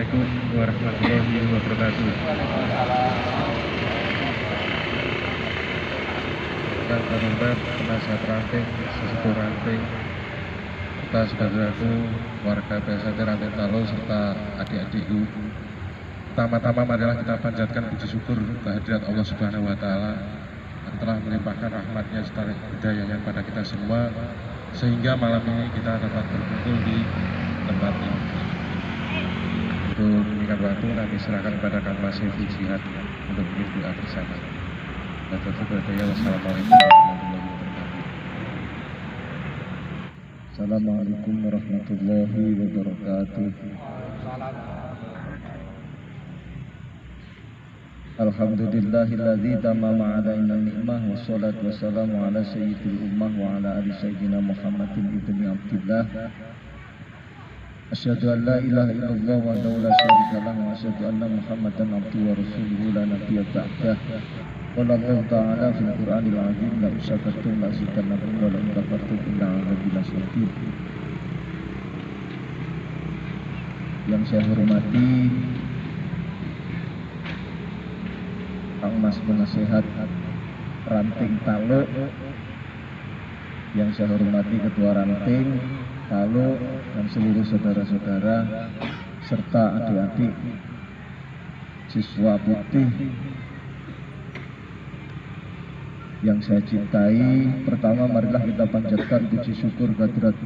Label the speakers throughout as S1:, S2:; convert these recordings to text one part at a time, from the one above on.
S1: Assalamualaikum warahmatullahi wabarakatuh. Dan pemerintah penasihat ranting, sesuatu ranting, serta saudaraku warga PSAT Ranting Talo serta adik-adikku. Pertama-tama marilah kita panjatkan puji syukur kehadirat Allah Subhanahu wa Ta'ala yang telah melimpahkan rahmatnya serta hidayahnya pada kita semua, sehingga malam ini kita dapat berkumpul di tempat ini. Untuk meningkat waktu kami serahkan kepada Kang Mas Syefri Jihad untuk memimpin doa bersama. Wassalamualaikum warahmatullahi wabarakatuh.
S2: Assalamualaikum warahmatullahi wabarakatuh. Alhamdulillahilladzi tamama alaina ni'mah wassalatu wassalamu ala sayyidil ummah wa ala ali sayyidina Muhammadin ibni Abdillah. Asyhadu an la ilaha illallah wa la syarika lahu wa asyhadu anna Muhammadan abduhu wa rasuluhu la nabiyya ba'dah. Qala Allah ta'ala fil Qur'anil 'azim la usyakatum la zidannakum wa la kafartum inna 'adzabi lasyadid. Yang saya hormati Kang Mas Penasehat Ranting Talo, yang saya hormati Ketua Ranting Talo dan seluruh saudara-saudara serta adik-adik siswa putih yang saya cintai. Pertama, marilah kita panjatkan puji syukur kehadirat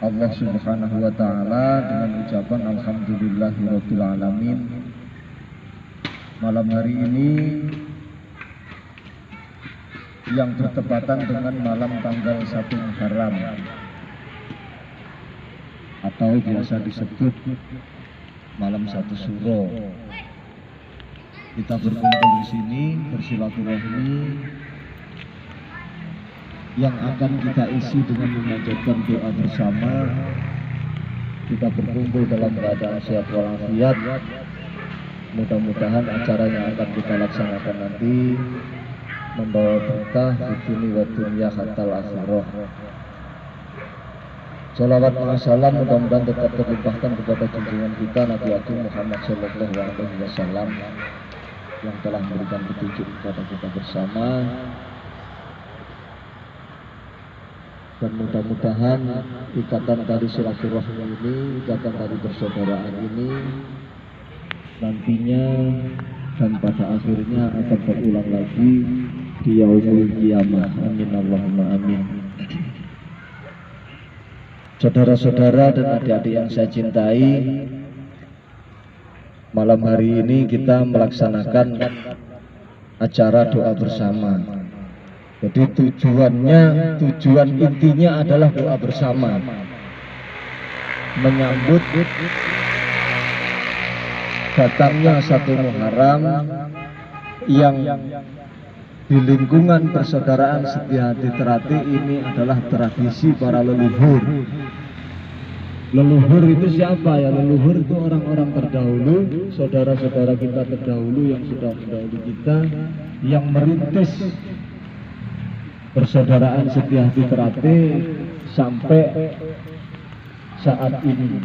S2: Allah Subhanahu wa Ta'ala dengan ucapan alhamdulillahirabbil alamin. Malam hari ini yang bertepatan dengan malam tanggal 1 Muharram atau biasa disebut malam 1 Suro, kita berkumpul di sini bersilaturahmi yang akan kita isi dengan memanjatkan doa bersama. Kita berkumpul dalam keadaan sehat walafiat. Mudah-mudahan acara yang akan kita laksanakan nanti membawa berkah di dunia wa dunya hatal akhirah. Salawat wa salam mudah-mudahan tetap terlimpahkan kepada junjungan kita Nabi Agung Muhammad Sallallahu Alaihi Wasallam yang telah memberikan petunjuk kepada kita bersama. Dan mudah-mudahan ikatan tali silaturahmi ini, ikatan tali persaudaraan ini nantinya dan pada akhirnya akan berulang lagi di yaumul qiyamah. Amin Allahumma amin. Saudara-saudara dan adik-adik yang saya cintai, malam hari ini kita melaksanakan acara doa bersama. Jadi tujuan intinya adalah doa bersama, menyambut datangnya 1 Muharram yang di lingkungan persaudaraan Setiahati Terati ini adalah tradisi para leluhur. Leluhur itu siapa ya? Leluhur itu orang-orang terdahulu, saudara-saudara kita terdahulu yang sudah mendahului kita, yang merintis persaudaraan Setiahati Terati sampai saat ini.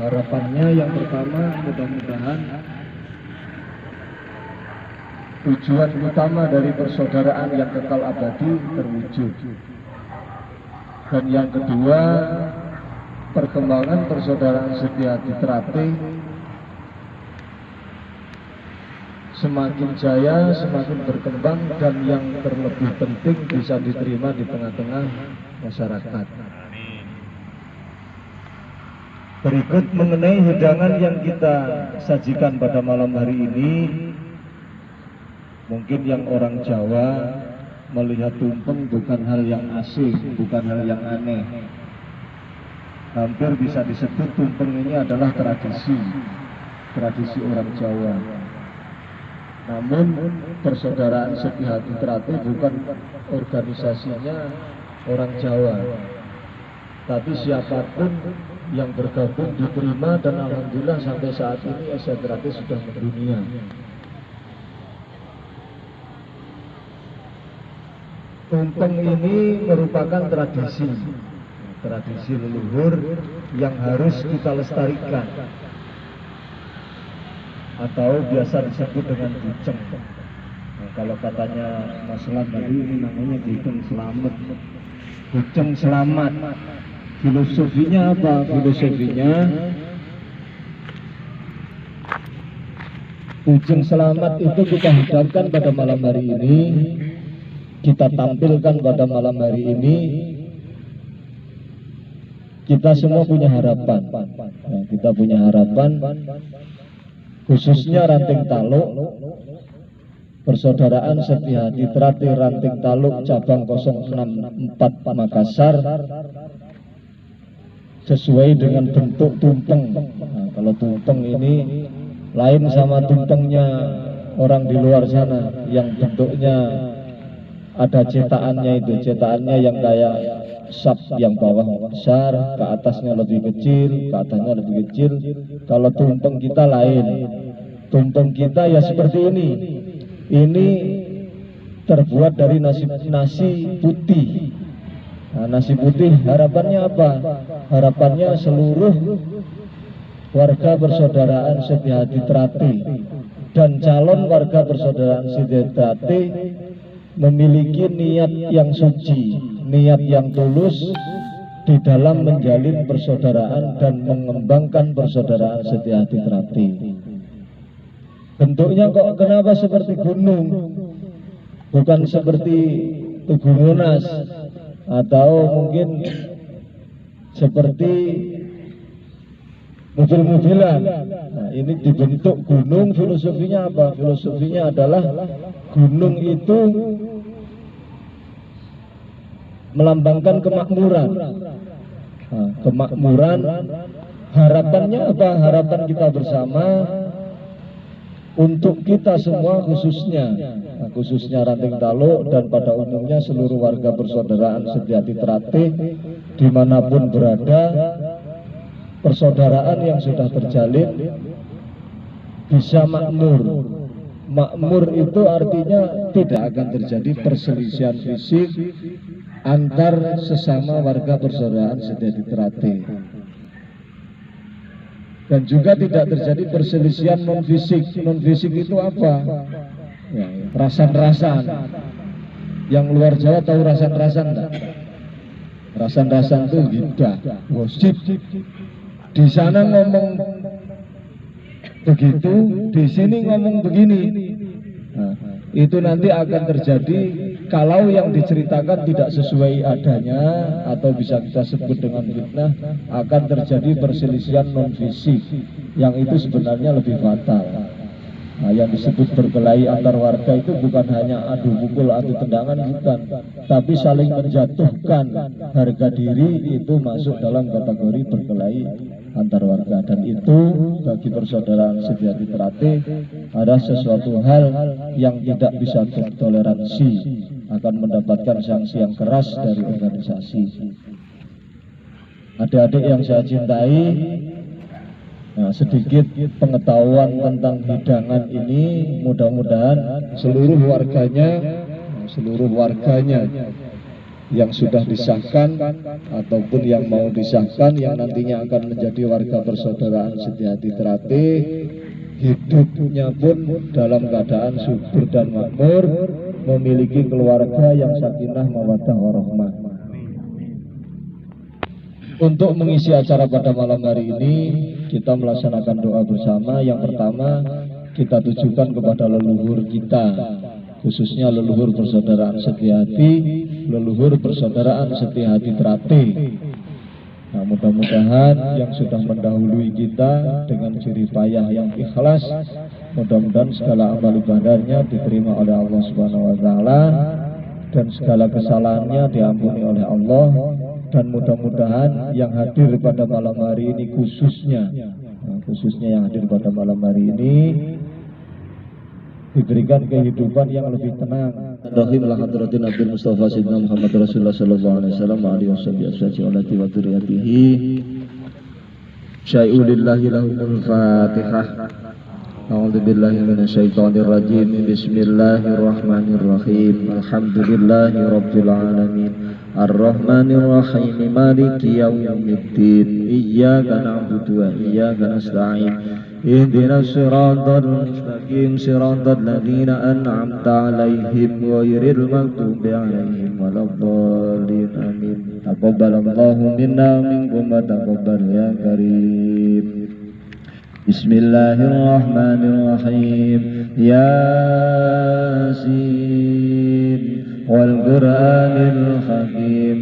S2: Harapannya yang pertama, mudah-mudahan tujuan utama dari persaudaraan yang kekal abadi terwujud. Dan yang kedua, perkembangan persaudaraan Setiahati Terati semakin jaya, semakin berkembang, dan yang terlebih penting bisa diterima di tengah-tengah masyarakat. Berikut mengenai hidangan yang kita sajikan pada malam hari ini. Mungkin yang orang Jawa melihat tumpeng bukan hal yang asing, bukan hal yang aneh. Hampir bisa disebut tumpeng ini adalah tradisi orang Jawa. Namun persaudaraan Setiahati Terati bukan organisasinya orang Jawa, tapi siapapun yang bergabung diterima, dan alhamdulillah sampai saat ini STT Terati sudah mendunia. Tumpeng ini merupakan tradisi tradisi leluhur yang harus kita lestarikan, atau biasa disebut dengan buceng. Nah, kalau katanya Mas Lam tadi ini namanya buceng selamat. Buceng selamat. Filosofinya apa? Filosofinya buceng selamat itu kita hidupkan pada malam hari ini, kita tampilkan pada malam hari ini. Kita semua punya harapan. Nah, kita punya harapan, khususnya Ranting Taluk, Persaudaraan Setiahati Trate Ranting Taluk cabang 064 Makassar, sesuai dengan bentuk tumpeng. Nah, kalau tumpeng ini lain sama tumpengnya orang di luar sana yang bentuknya ada cetakannya, itu cetakannya yang kayak sap, yang bawah besar, ke atasnya lebih kecil, ke atasnya lebih kecil. Kalau tumpeng kita lain. Tumpeng kita ya seperti ini. Ini terbuat dari nasi putih. Nah, nasi putih harapannya apa? Harapannya seluruh warga Persaudaraan Setiahati Trate dan calon warga Persaudaraan Setiahati Trate memiliki niat yang suci, niat yang tulus di dalam menjalin persaudaraan dan mengembangkan Persaudaraan Setiahati Trate. Bentuknya kok kenapa seperti gunung, bukan seperti Tugu Monas, atau mungkin seperti mobil-mobilan. Nah, ini dibentuk gunung, filosofinya apa? Filosofinya adalah gunung itu melambangkan kemakmuran. Nah, kemakmuran, harapannya apa? Harapan kita bersama untuk kita semua, khususnya Ranting Taluk dan pada umumnya seluruh warga Persaudaraan Setiahati Trate dimanapun berada, persaudaraan yang sudah terjalin bisa makmur. Makmur itu artinya tidak akan terjadi perselisihan fisik antar sesama warga Persaudaraan Setiahati Trate, dan juga tidak terjadi perselisihan non fisik. Non fisik itu apa? Ya, rasan-rasan. Yang luar Jawa tahu rasan-rasan enggak? Rasan-rasan itu gibah, gosip. Di sana ngomong begitu, di sini ngomong begini. Nah, itu nanti akan terjadi kalau yang diceritakan tidak sesuai adanya, atau bisa kita sebut dengan fitnah, akan terjadi perselisihan non fisik yang itu sebenarnya lebih fatal. Nah, yang disebut berkelahi antar warga itu bukan hanya adu pukul, adu tendangan, bukan, tapi saling menjatuhkan harga diri, itu masuk dalam kategori berkelahi antar warga. Dan itu bagi Persaudaraan Setiahati Trate ada sesuatu hal yang tidak bisa toleransi, akan mendapatkan sanksi yang keras dari organisasi. Adik-adik yang saya cintai, nah, sedikit pengetahuan tentang hidangan ini, mudah-mudahan seluruh warganya yang sudah disahkan ataupun yang mau disahkan, yang nantinya akan menjadi warga Persaudaraan Setiahati Trate, hidupnya pun dalam keadaan subur dan makmur, memiliki keluarga yang sakinah mawaddah warahmah. Untuk mengisi acara pada malam hari ini, kita melaksanakan doa bersama. Yang pertama, kita tujukan kepada leluhur kita, khususnya leluhur Persaudaraan Setiahati, leluhur Persaudaraan Setiahati Trate. Nah, mudah-mudahan yang sudah mendahului kita dengan jerih payah yang ikhlas, mudah-mudahan segala amal ibadahnya diterima oleh Allah Subhanahu wa Ta'ala, dan segala kesalahannya diampuni oleh Allah. Dan mudah-mudahan yang hadir pada malam hari ini, khususnya yang hadir pada malam hari ini, diberikan kehidupan yang lebih tenang. Rahim la hadratin Nabi Mustafa Sayyidina Muhammad Rasulullah sallallahu alaihi wasallam wa alihi washabihi wa dzurriyyatihi. Syai'ulillahi lahumul Fatihah. أعوذ بالله من الشيطان الرجيم. بسم الله الرحمن الرحيم. الحمد لله رب العالمين الرحمن الرحيم مالك يوم الدين إياك نعبد وإياك نستعين اهدنا الصراط المستقيم صراط الذين أنعمت عليهم غير المغضوب عليهم ولا الضالين آمين. تقبل الله منا ومنكم وتقبل يا كريم. بسم الله الرحمن الرحيم. ياسين والقرآن الحكيم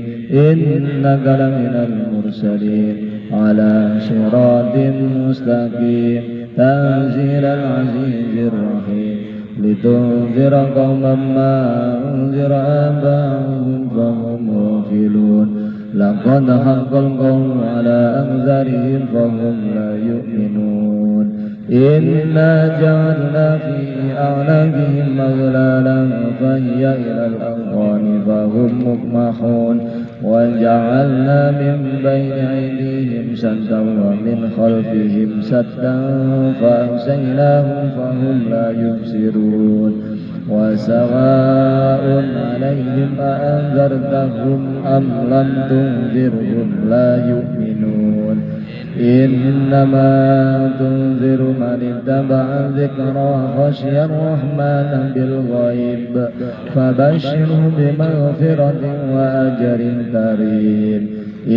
S2: إنك لمن المرسلين على صراط مستقيم تنزيل العزيز الرحيم لتنذر قوما ما أنذر آباؤهم فهم غافلون لقد حق القول على أكثرهم فهم لا يؤمنون إنا جعلنا في أعناقهم أغلالا فهي إلى الأذقان فهم مقمحون وجعلنا من بين أيديهم سدا ومن خلفهم سدا فأغشيناهم فهم لا يبصرون وسواء عليهم أأنذرتهم أم لم تنذرهم لا يؤمنون إنما تنذر من اتبع الذكر وخشي الرحمن بالغيب فبشره بمغفرة وأجر كريم.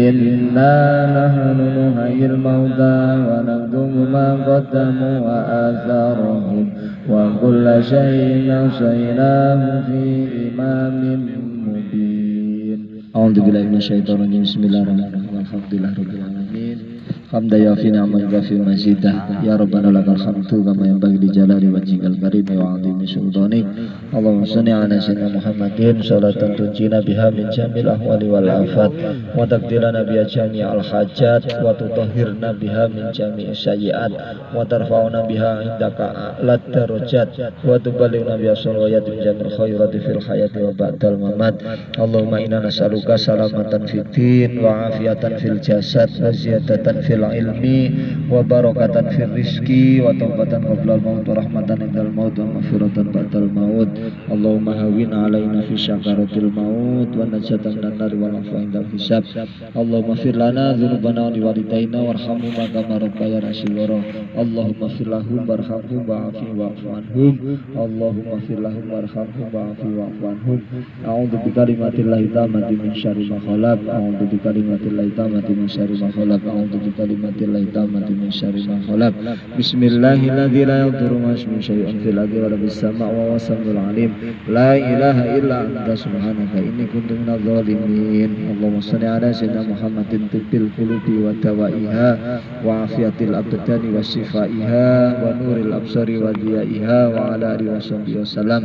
S2: إنا نحن نحيي الموتى ونكتب ما قدموا وآثارهم وكل شيء أحصيناه في إمام مبين. أعوذ بالله من الشيطان الرجيم. بسم الله الرحمن الرحيم. الحمد لله رب العالمين. حمدا يوافي نعمه يكافئ مزيده. يا ربنا لك الحمد كما ينبغي لجلال وجهك الكريم وعظيم سلطانك. اللهم صل على سيدنا محمد صلاة تنجينا بها من جميع الأهوال والآفات وتقضي بها جميع الحاجات وتطهرنا بها من جميع السيئات وترفعنا بها عندك أعلى الدرجات وتبلغنا بها الصلوات من جميع الخيرات في الحياة وبعد الممات. اللهم إنا نسألك سلامة في الدين وعافية في الجسد وزيادة في العلم وبركة في الرزق وتوبة قبل الموت ورحمة عند الموت ومغفرة بعد الموت. اللهم هون علينا في سكرات الموت ونجاة من النار والعفو عند الحساب. اللهم اغفر لنا ذنوبنا ولوالدينا وارحمهما كما ربيانا صغارا. اللهم اغفر لهم وارحمهم وعافهم واعف عنهم. اللهم اغفر لهم وارحمهم وعافهم واعف عنهم. أعوذ بكلمات الله التامة من شر ما خلق. أعوذ بكلمات الله التامة من شر ما خلق. أعوذ بكلمات الله التامة من شر ما خلق. بسم الله الذي لا يضر مع اسمه شيء في الأرض ولا في السماء وهو السميع العليم. لا إله إلا أنت سبحانك إني كنت من الظالمين. اللهم صل على سيدنا محمد طب القلوب ودوائها وعافية الأبدان وشفائها ونور الأبصار وضيائها وعلى آله وصحبه وسلم.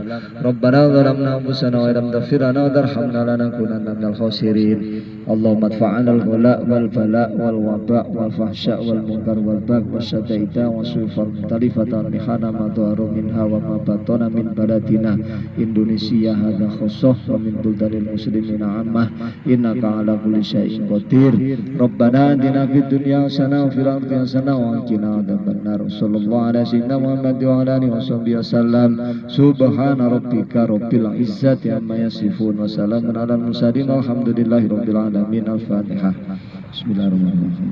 S2: ربنا ظلمنا أنفسنا وإن لم تغفر لنا وترحمنا لنكونن من الخاسرين. اللهم ادفع عنا الغلاء والبلاء والوباء والفحشاء والمنكر والبغي والشتائم والسوء المختلفة والمحن ما ظهر منها وما بطن من بلدنا إندونيسيا هذا خاصة ومن بلدان المسلمين عامة إنك على كل شيء قدير. ربنا آتنا في الدنيا حسنة وفي الآخرة حسنة وقنا عذاب النار. صلى الله على سيدنا محمد وعلى آله وصحبه وسلم. سبحان ربك رب العزة عما يصفون وسلام على المرسلين والحمد لله رب العالمين. الفاتحة. بسم الله الرحمن الرحيم.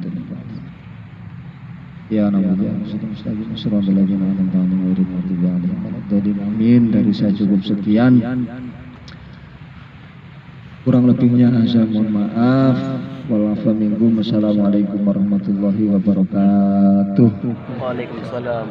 S2: Ya Nabi ya mustaqim siratal ladzina an'amta 'alaihim ghairil maghdubi 'alaihim waladdallin. Amin. Dari saya cukup sekian. Kurang lebihnya saya mohon maaf. Walafu minkum. Wassalamualaikum warahmatullahi wabarakatuh.
S3: Waalaikumsalam.